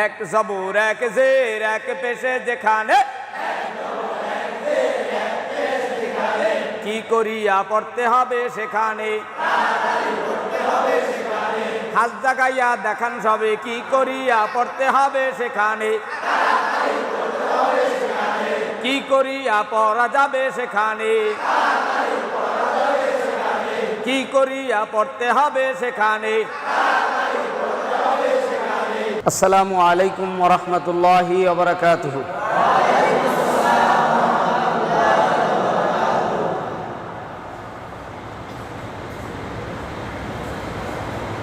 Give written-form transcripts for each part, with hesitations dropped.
এক জবর এক জের এক পেশে যেখানে কি করিয়া পড়তে হবে সেখানে হাত জাগাইয়া দেখান সবে কি করিয়া পড়তে হবে সেখানে কি করিয়া পড়া যাবে সেখানে কি করিয়া পড়তে হবে সেখানে। আসসালামু আলাইকুম ওয়া রাহমাতুল্লাহি ওয়া বারাকাতুহু।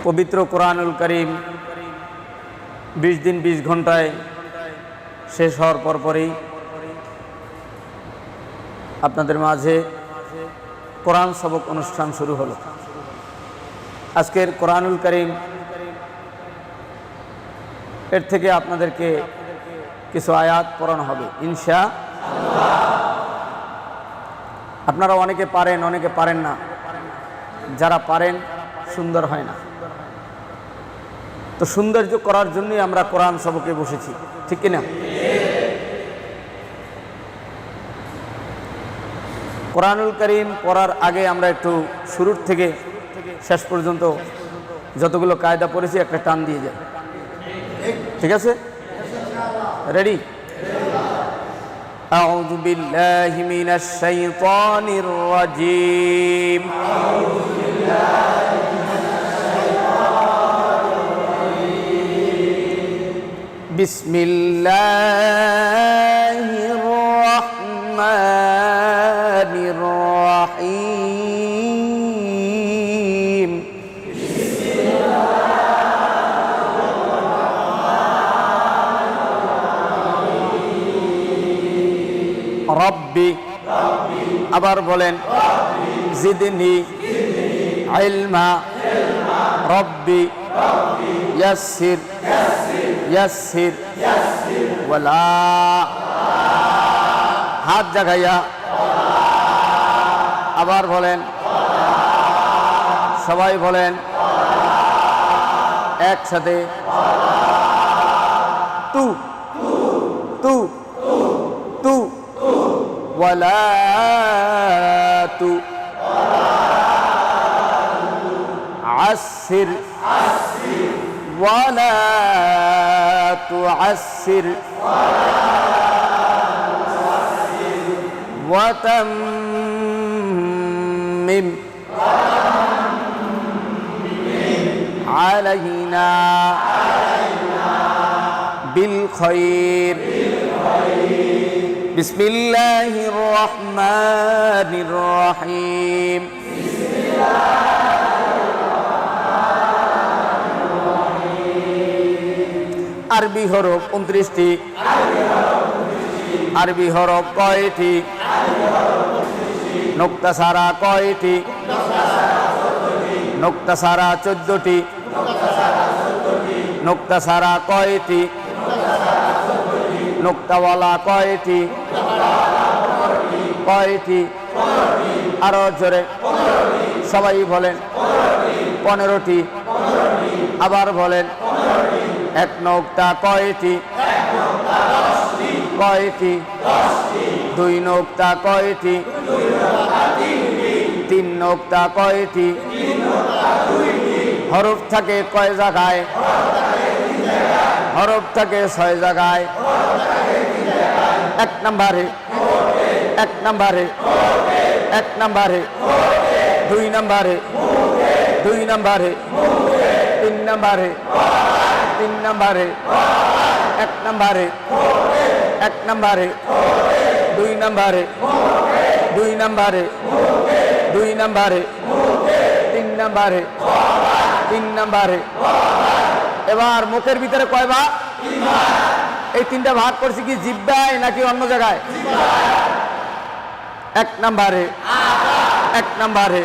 পবিত্র কোরআনুল কারীম 20 দিন 20 ঘন্টায় শেষ হওয়ার পরপরই আপনাদের মাঝে কোরআন সবক অনুষ্ঠান শুরু হলো। আজকের কোরআনুল কারীম এর থেকে আপনাদেরকে কিছু আয়াত পড়ানো হবে ইনশাআল্লাহ। আপনারা অনেকে পারেন অনেকে পারেন না, যারা পারেন সুন্দর হয় না, তো সৌন্দর্য করার জন্যই আমরা কোরআন সবকে বসেছি, ঠিক কিনা? কোরআনুল কারীম পড়ার আগে আমরা একটু শুরুর থেকে শেষ পর্যন্ত যতগুলো কায়দা পড়েছি একটা টান দিয়ে যাই, ঠিক আছে? রেডি? আউযু বিল্লাহি মিনাশ শাইতানির রাজীম। বিসমিল্লাহির রাহমানির রাহিম। রব্বি, আবার বলেন জিদনি ইলমা। রব্বি ইয়াসসির ইয়াসসির ওয়ালা, হাত জাগাইয়া আবার বলেন, সবাই বলেন একসাথে, তু তু তু ওয়ালা তু আসির ওয়ালা তুআসির ওয়াতাম্মিম আলাইনা বিল খায়র। বিসমিল্লাহির রহমানির রহিম। আরবি হরফ 29টি। আরবি হরফ কয়টি? নোক্তা সারা কয়টি? নোক্তা সারা 14টি। নোক্তা সারা কয়টি? নোক্তাওয়ালা কয়টি? কয়টি? আরো জোরে সবাই বলেন 15টি। আবার বলেন এক নোক্তা কয়টি? কয়টি? দুই নোক্তা কয়টি? তিন নোক্তা কয়টি? হরফ থাকে কয় জায়গায়? হরফ থাকে 6 জায়গায়। এক নম্বরে, এক নম্বরে, এক নম্বরে, দুই নম্বরে, দুই নম্বরে, তিন নম্বরে, তিন নম্বরে, এক নম্বরে, এক নম্বরে, দুই নম্বরে, দুই নম্বরে, দুই নম্বরে, তিন নম্বরে, তিন নম্বরে। এবার মুখের ভিতরে কয়বার? এই তিনটা ভাগ করছি কি জিহ্বায় নাকি অন্য জায়গায়? এক নম্বরে, এক নম্বরে,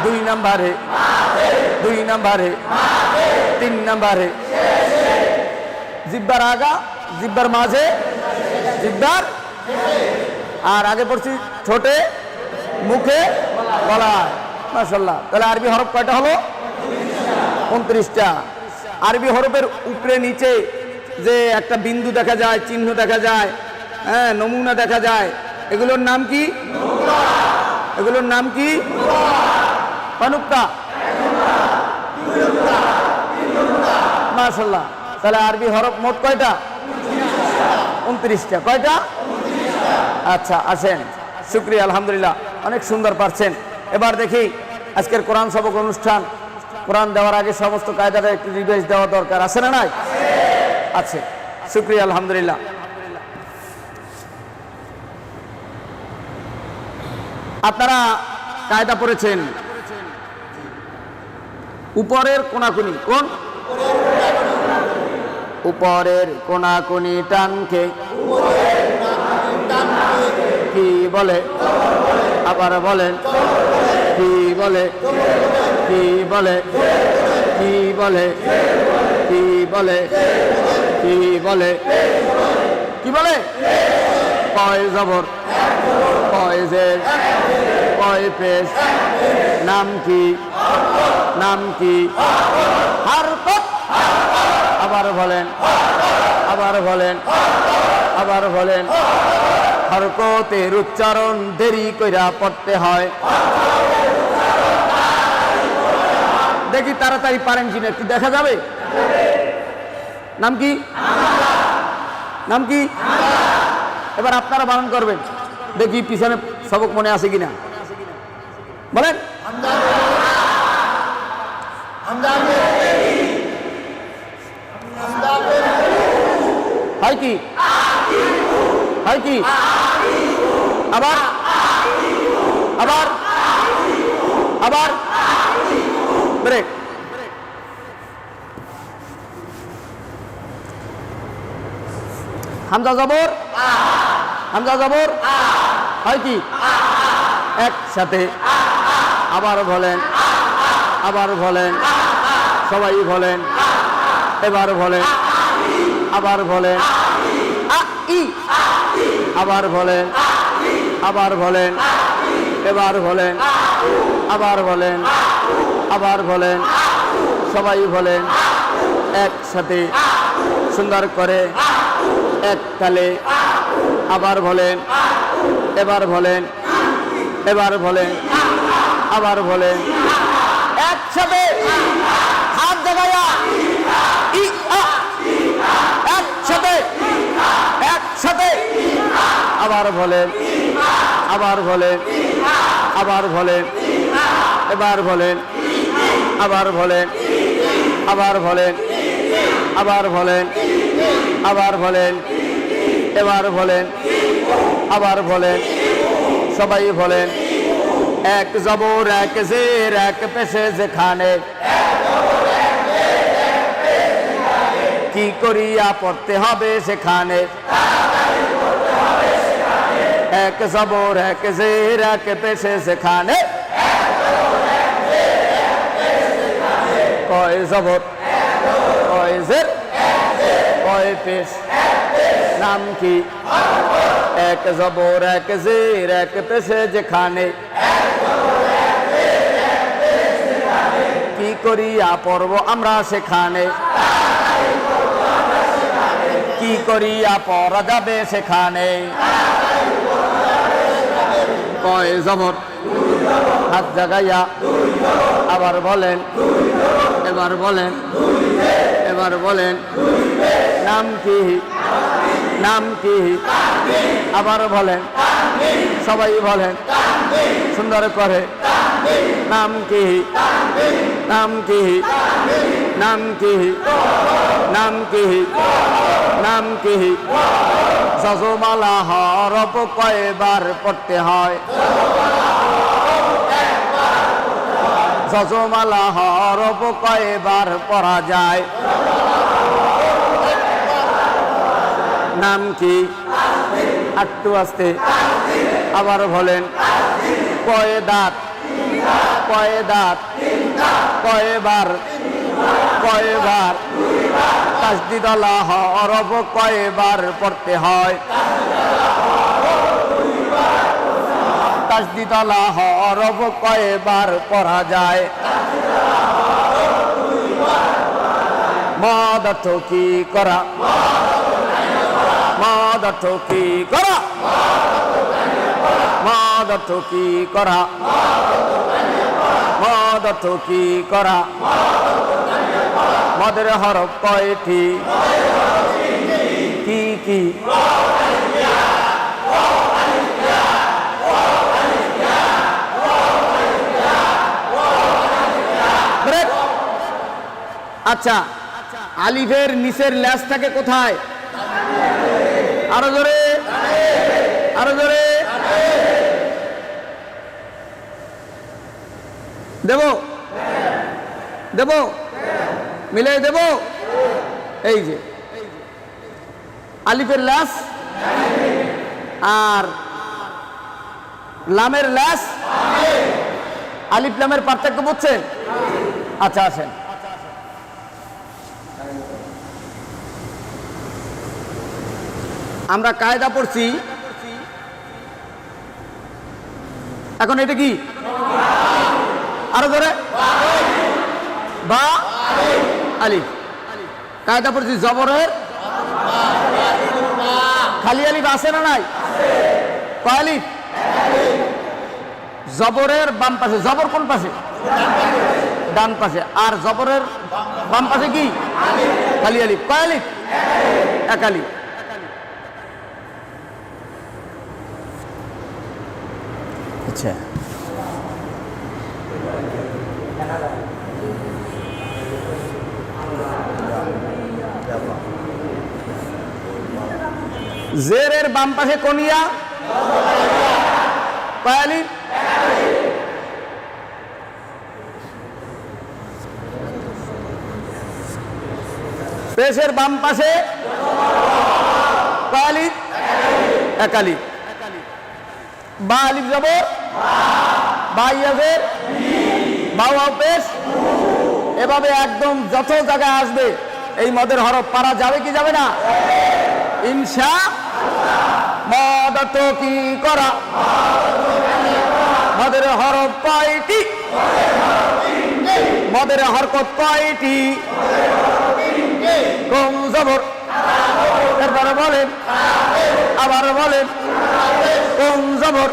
দুই নম্বরে, দুই নম্বরে, তিন নম্বরে। জিহ্বার আগা, জিহ্বার মাঝে, জিহ্বার আর আগে পড়ছি ঠোঁটে, মুখে, গলায়। মাশাআল্লাহ। তাহলে আরবি হরফ কয়টা হলো? 29টা। আরবি হরফের উপরে নিচে যে একটা বিন্দু দেখা যায়, চিহ্ন দেখা যায়, হ্যাঁ, নমুনা দেখা যায়, এগুলোর নাম কি? এগুলোর নাম কি? নুক্তা। মাশাআল্লাহ। তাহলে আরবি হরফ মোট কয়টা? 29টা। কয়টা? আচ্ছা, আসেন। শুকরিয়া, আলহামদুলিল্লাহ, অনেক সুন্দর পারছেন। এবার দেখি আজকের কোরআন সবক অনুষ্ঠান, কোরআন দেওয়ার আগে সমস্ত কায়দাটা একটু রিভাইজ দেওয়া দরকার আছে না নাই? আছে। শুকরিয়া, আলহামদুলিল্লাহ। আপনারা কায়দা পড়েছেন উপরের কোনাকুনি। কোন? উপরের কোনাকুনি টানকে কি বলে? আবার বলেন, কি বলে? কি বলে? কি বলে? কি বলে? কি বলে? কি বলে? কয় জবর, কয় জের, কয় পেশ, নাম কি? নাম কি? হারকত। আবার বলেন, আবার বলেন, আবার বলেন। হরকতের উচ্চারণ দেরি কইরা পড়তে হয়। দেখি তাড়াতাড়ি পারেন কিনা, একটু দেখা যাবে। নাম কি? নাম কি? এবার আপনারা বানান করবেন, দেখি পিছনে সবক মনে আছে কিনা। বলেন। হয় কি? হয় কি? আবার আবার আবার ব্রেক। হামজা জবর, হামজা জবর, হয় কি? একসাথে। আবার বলেন, আবার বলেন, সবাই বলেন, এবার বলেন, আবার বলেন, আবার বলেন, আবার বলেন, এবার বলেন, আবার বলেন, আবার বলেন, সবাই বলেন, একসাথে সুন্দর করে এক তালে। আবার বলেন, এবার বলেন, এবার বলেন, আবার বলেন, একসাথে হাত দেখায়া একসাথে, একসাথে। আবার বলেন, আবার বলেন, আবার বলেন, এবার বলেন, আবার বলেন, আবার বলেন, আবার বলেন, আবার বলেন, এবার বলেন, আবার বলেন, সবাই বলেন। এক জবর, এক জের, এক পেশে যেখানে কি করিয়া পড়তে হবে সেখানে। এক জবর, এক জের, এক পেশে যেখানে। কয় জবর, কয় জের, কয় পেশ, নাম কি? এক জবর, এক জের, এক পেশে যেখানে কি করিয়া পড়ব আমরা সেখানে। কি করিয়া পড়া যাবে সেখানে। কয় জবর, হাত জাগাইয়া আবার বলেন, এবার বলেন, এবার বলেন, নাম কি? নাম কি? আবার বলেন, সবাই বলেন সুন্দর করে। নাম কি? নাম কি? নাম কি? নাম কি? নাম কি? যজমালা হরফ কয়বার পড়তে হয়? যজমালা হরফ কয়বার পড়া যায়? নাম কি? একটু আস্তে আবার বলেন। কয় দাঁত? কয় দাঁত? কয়বার? কয়বার? তাসদিদ আলা হরফ কয়বার পড়তে হয়? তাসদিদ আলা হরফ কয়বার পড়া যায়? মদ অর্থ কি করা, মদ অর্থ কি করা, মদ অর্থ কি করা, মদ অর্থ কি করা, মদের হরফ কয়টি, কি কি, আচ্ছা আলিফের নিচের ল্যাজ থাকে কোথায়, আরো জোরে, আরো জোরে, দেব দেব মিলে দেব, এই যে আলিফের ল্যাজ আর লামের ল্যাজ, আলিফ লামের পার্থক্য বুঝছেন? আচ্ছা আসেন, আমরা কায়দা পড়ছি, এখন এটা কি, আরো ধরে বা আলিফ, কায়দা পড়ছি জবরের খালি আলিফ আছে না নাই, কয় আলিফ, জবরের বাম পাশে, জবর কোন পাশে, ডান পাশে, আর জবরের বাম পাশে কি খালি আলিফ, কয় আলিফ, এক আলিফ। আচ্ছা জেরের বাম পাশে কোনিয়া, কয় আলিফ, পেশের বাম পাশে কয় আলিফ, এক আলিফ, বা আলিফ জবর, বা ইয়াজের, বা ওয়াও পেশ, এভাবে একদম যত জায়গায় আসবে এই মদের হরফ পারা যাবে কি যাবে না, ইনশা। মদ অর্থ কি করা, মদের হরফ কয়টি, মদের হরকত কয়টি, কম জবর, এরপরে বলেন, আবার বলেন, কম জবর,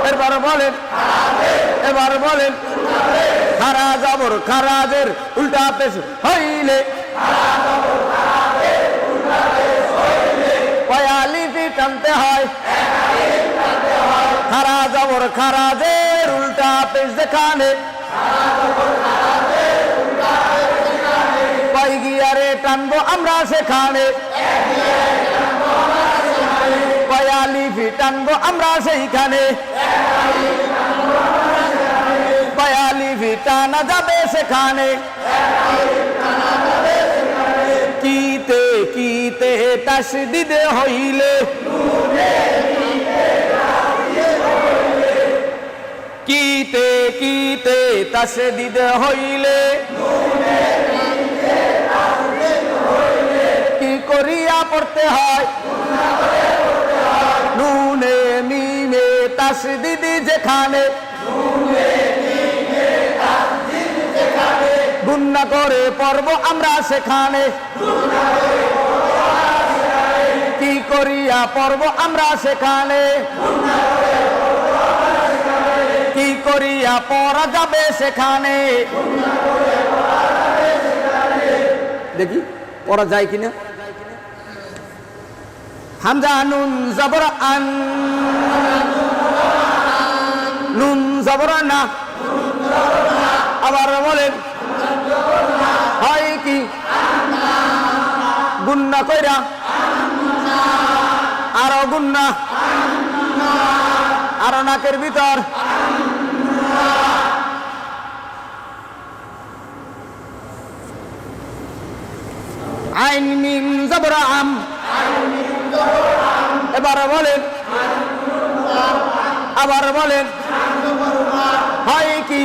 এরপরে বলেন, এবার বলেন, খারা জবর খারাজের উল্টা পেশ হইলে, কয় আলিফ টানতে হয়, খারা জবর খারাজের উল্টা পেশ যেখানে, কয় গিয়ারে টানবো আমরা সেখানে, কয় আলিফ টানবো আমরা সেইখানে, কয় আলিফ টানা যাবে সেখানে, কিতে কিতে তাসদিদে হইলে, কিতে কিতে তাসদিদে হইলে, কি করিয়া পড়তে হয়, নুনে মিমে তাসদিদি যেখানে, গুন্না করে পড়ব আমরা সেখানে, কি করিয়া পড়ব আমরা সেখানে, কি করিয়া পড়া যাবে সেখানে, দেখি পড়া যায় কিনা। হামজা নুন জবর আন, নুন জবর না, আবার বলেন, হয় কি গুন্না কইরা, আরো গুন্না, আরো নাকের ভিতর, আইন মিম জবর আম, এবার বলেন, আবার বলেন, হয় কি,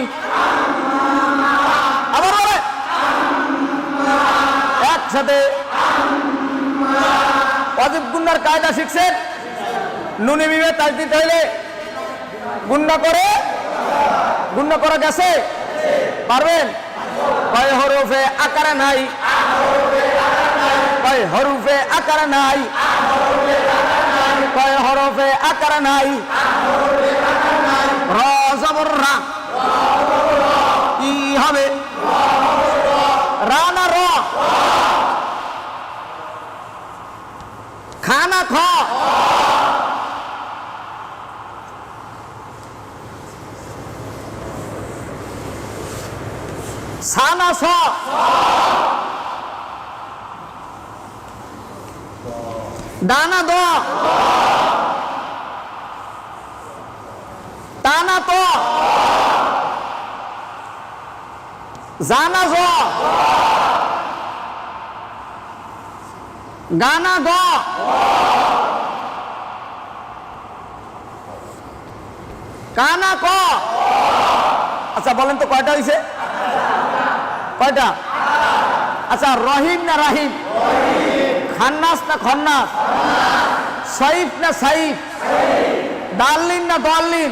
আবার বলেন একসাথে, ওয়াজিব গুন্নার কায়দা শিখছেন, নুনে মিমে তাসদিদ হইলে গুন্না করে, গুন্না করা গেছে, পারবেন, কয় হরফে আকারে নাই, কয় হরফে আকার নাই, কয় হরফে আকার নাই, র জবর রা, কি হবে? রা না র? খা না খ? সা না স? দা না দ? তা না ত? জা না জ? গা না গ? কা না ক? আচ্ছা বলেন তো কয়টা হয়েছে? কয়টা? আচ্ছা রহিম না রাহিম? খান্নাস না খন্নাস? সাইফ না সাইফ? দাল্লিন না দল্লিন?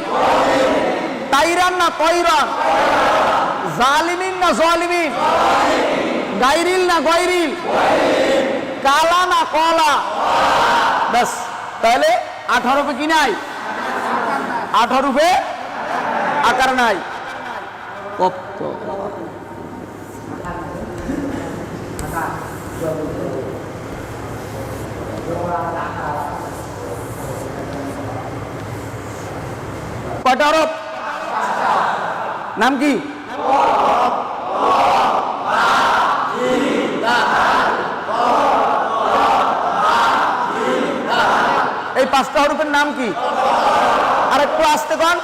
তাইরান না তৈরান? জালিমিন না জলিমিন? গাইরিল না গৈরিল? কালা না কলা? ব্যাস, তাহলে 18 রূপে কি নাই? 18 রূপে আকার নাই। কয়টা হরফ? নাম কি? এই 5টা হরফের নাম কি? আর একটু আসতে কন,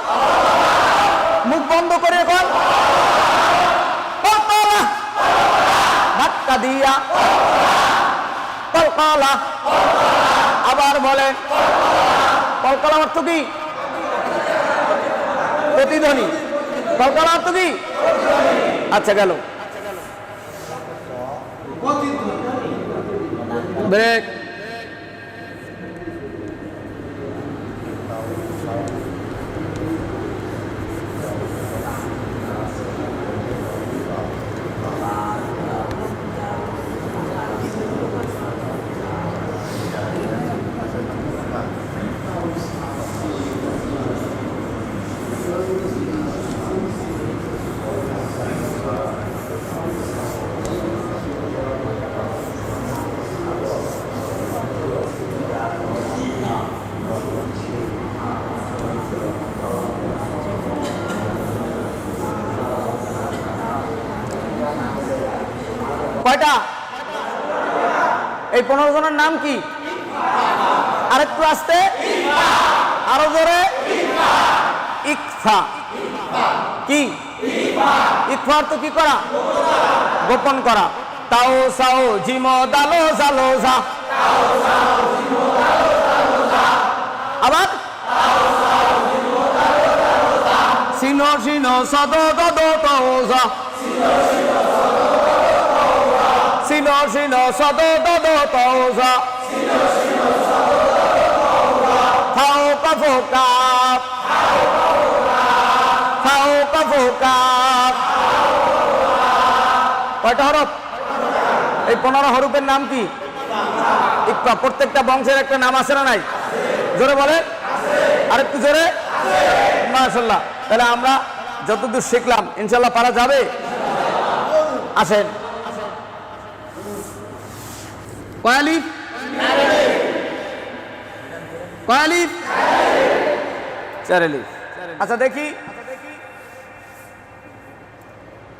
মুখ বন্ধ করে কন। ধাক্কা দিয়া কলকলা। আবার বলেন কলকলা অর্থ কি? প্রতিধ্বনি। কলকলা অর্থ কি? আচ্ছা গেল। ব্রেক। কয়টা? এই 15 জনের নাম কি? আরেকটু আসতে, আরো জোরে। ইকফা। কি? ইকফা অর্থ কি করা? গোপন করা। তাও সাও জিমো দালো জালো জা। আবার সিনো সিনো সদো দদো তাও জা। সিনো সিনো সদো দদো তাও জা। ফাও কাফো কাফ। ফাও কাফো কাফ। কয়টা হরফ? এই 15 হরফের নাম কি? ইকফা। প্রত্যেকটা বংশের একটা নাম আছে না নাই? জোরে বলেন, আরেকটু জোরে। মাশাআল্লাহ। তাহলে আমরা যতদূর শিখলাম ইনশাআল্লাহ পারা যাবে। আসেন। কয় আলিফ? কয় আলিফ? 4 আলিফ। আচ্ছা দেখি,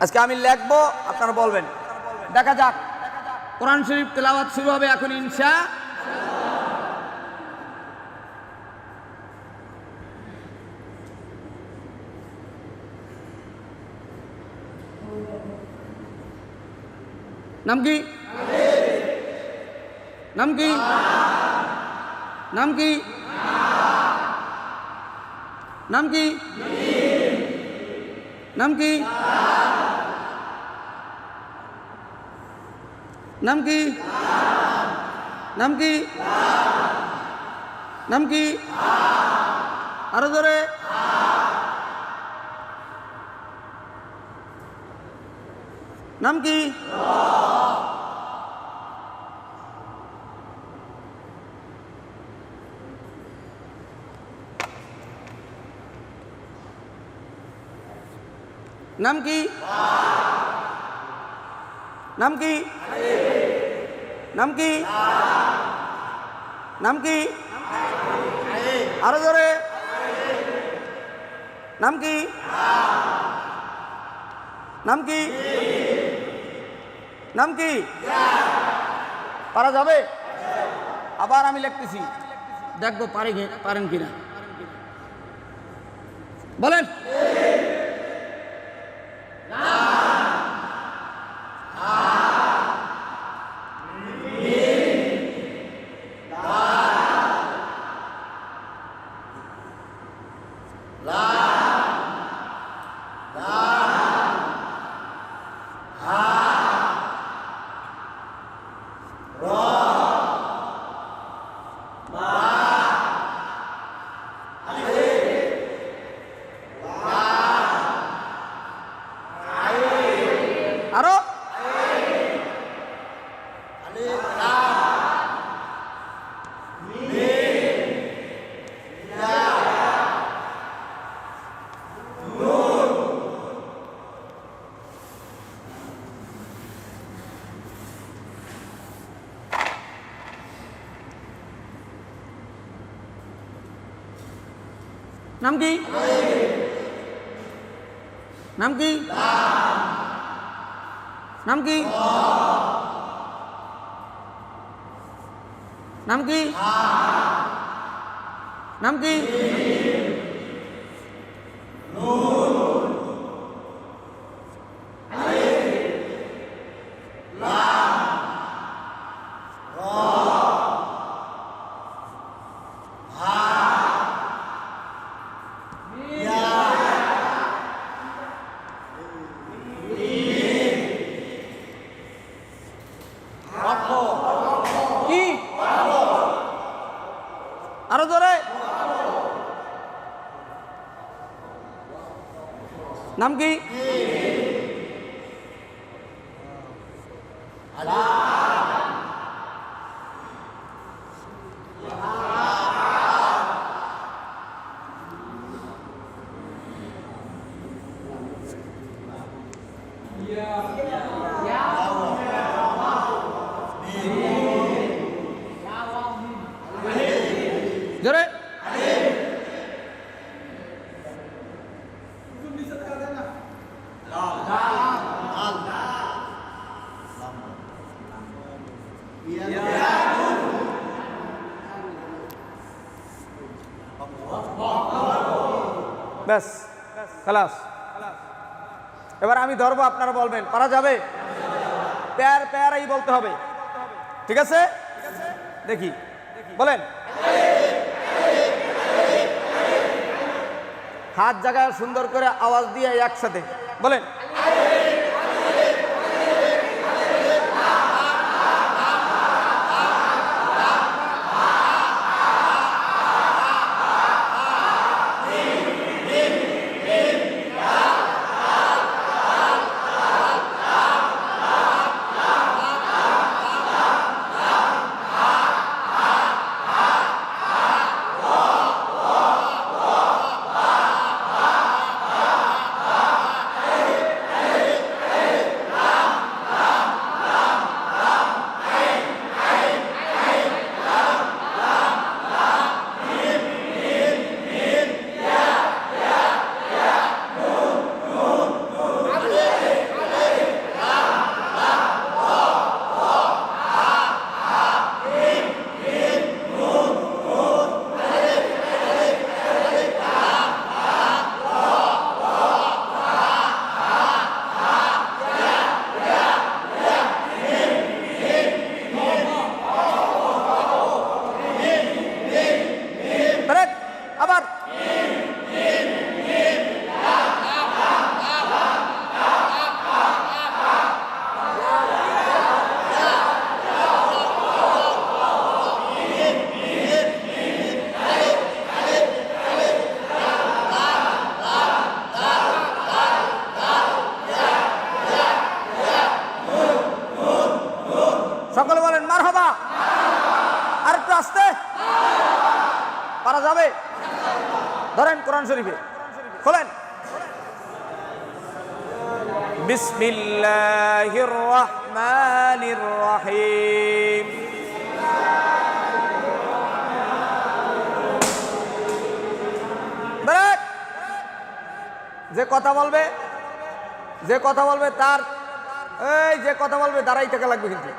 আজকে আমি লিখবো, আপনারা বলবেন। দেখা যাক। কোরআন শরীফ তেলাওয়াত শুরু হবে এখন ইনশাআল্লাহ। নাম কি? নাম কি? নাম কি? নাম কি? নাম কি? নাম কি? নাম কি? নাম কি? আরো জোরে। নাম কি? নাম কি? নাম কি? নাম কি? নাম কি? আরো জোরে। নাম কি? নাম কি? নাম কি? পারা যাবে? আবার আমি লিখতেছি, দেখবো পারেন কিনা। বলেন। আরো নাম কি? নাম কি? নাম কি? নাম কি? নাম কি? কি? আরো জোরে। নাম কি? জোরে। ব্যাস, খালাস। এবার আমি ধরবো, আপনারা বলবেন। পারা যাবে? প্যার প্যারাই বলতে হবে, ঠিক আছে? দেখি, বলেন। হাত জায়গায় সুন্দর করে আওয়াজ দিয়ে একসাথে বলেন। আবার সকলে বলেন মারহাবা। আর একটু আস্তে, পারা যাবে? ধরেন কোরআন শরীফে খোলেন। বিসমিল্লাহির রহমানির রহিম। যে কথা বলবে তার যে কথা বলবে দাঁড়াই থাকা লাগবে কিন্তু।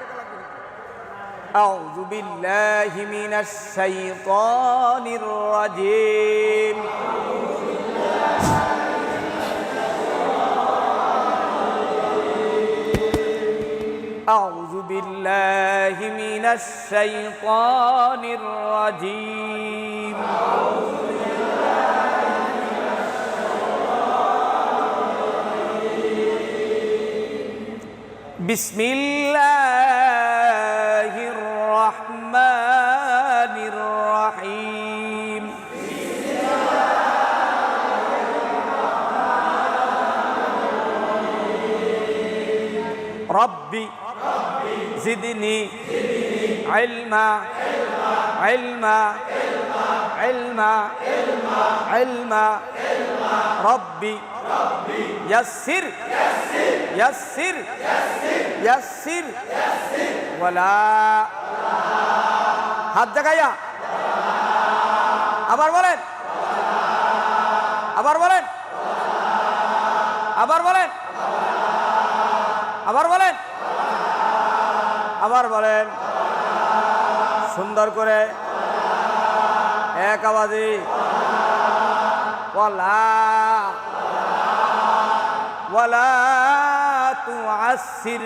আউযু বিল্লাহি মিনাশ শাইতানির রাজিম। আউযু বিল্লাহি মিনাশ শাইতানির রাজিম। বিসমিল্লাহির রহমানির রহিম। রব্বি জিদনি ইলমা ইলমা ইলমা ইলমা রব্বি ইয়াসসির ইয়াসসির ইয়াসসির ওয়ালা। হাত জাগাইয়া আবার বলেন, আবার বলেন, আবার বলেন, আবার বলেন, আবার বলেন সুন্দর করে এক আওয়াজে ওয়ালা ওয়ালা তুআসসির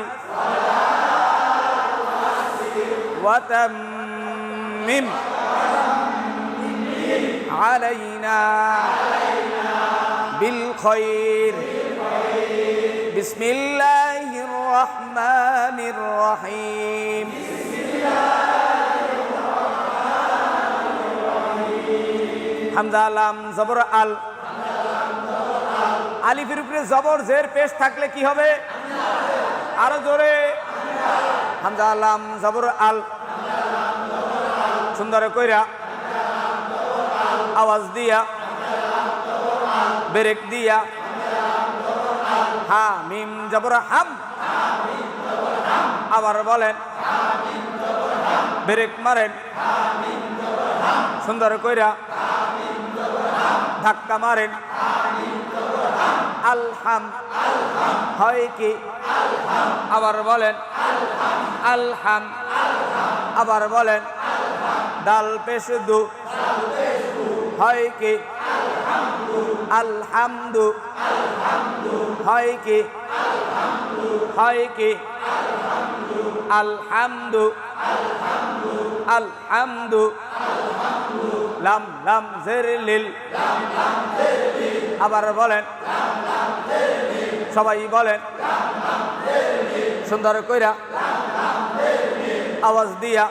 ওয়া তাম্মিম আলাইনা বিল খায়র। বিসমিল্লাহির রহমানির রহিম। হামজা লাম জবর আল। আলিফের উপরে জবর জের পেশ থাকলে কি হবে? আরো জোরে। হামজা লাম জবর আল। সুন্দর কইরা আওয়াজ দিয়া ব্রেক দিয়া। হা মিম জবর হাম। আবার বলেন ব্রেক মারেন সুন্দর কইরা ধাক্কা মারেন। আলহাম হয় কি? আবার বলেন আলহাম। আবার বলেন দাল পেশ দু হয় কি? আলহামদু হয় কি? হয় কি? আলহামদু আলহামদু। লাম লাম জের লিল। আবার বলেন সবাই বলেন সুন্দর কইরা আওয়াজ দিয়া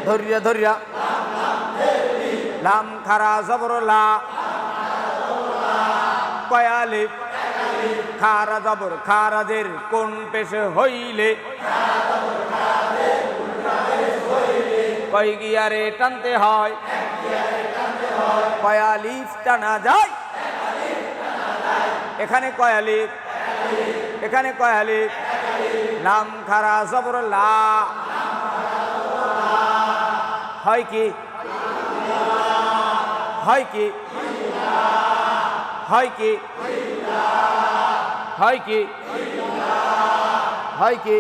ধরিয়া ধরিয়া। লাম খারা জবর লা। কয়ালিফ খারা জবর খারাজের কোন পেশে হইলে কয় গিয়ারে টানতে হয়? কয়ালিফ টানা যায়। এখানে কয়ালিফ, এখানে কয়ালিফ। লাম খারা জবর লা হয় কি? হয় কি? হয় কি? হয় কি? হয় কি?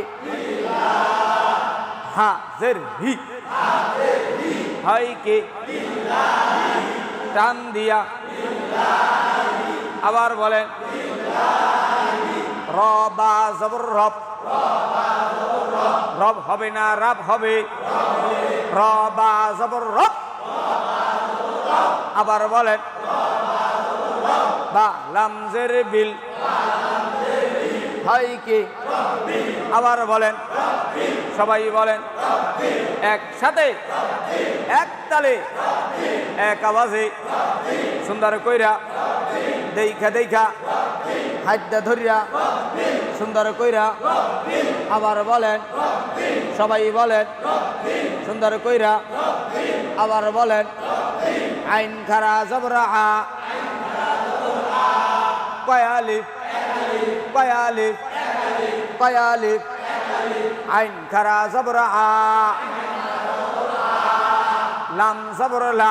হা জের হি হয় কি? টান দিয়া। আবার বলেন রবা জবর রব। রব হবে না রাব হবে। রবা জবর রব। আবার বলেন বা লাম জের বিল হয় কি? আবার বলেন সবাই বলেন একসাথে এক তালে এক আওয়াজে সুন্দর কইরা দেখা দেখা হাতটা ধরিয়া সুন্দর কইরা। আবার বলেন সবাই বলেন সুন্দর কইরা। আবার বলেন আইন খারা জবর আ। কয়ালিফ কয় আলিফ কয় আলিফ আইন খারা জবর আ লাম জবর লা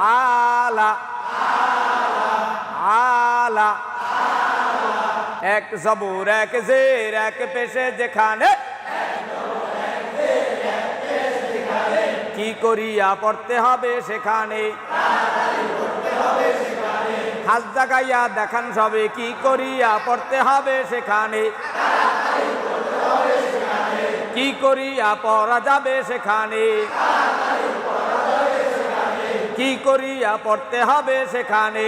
আলা আলা এক জবর এক জের এক পেশে যেখানে কি করিয়া পড়তে হবে সেখানে হাত জাগাইয়া দেখান সবে কি করিয়া পড়তে হবে সেখানে কি করিয়া পড়া যাবে সেখানে কি করিয়া পড়তে হবে সেখানে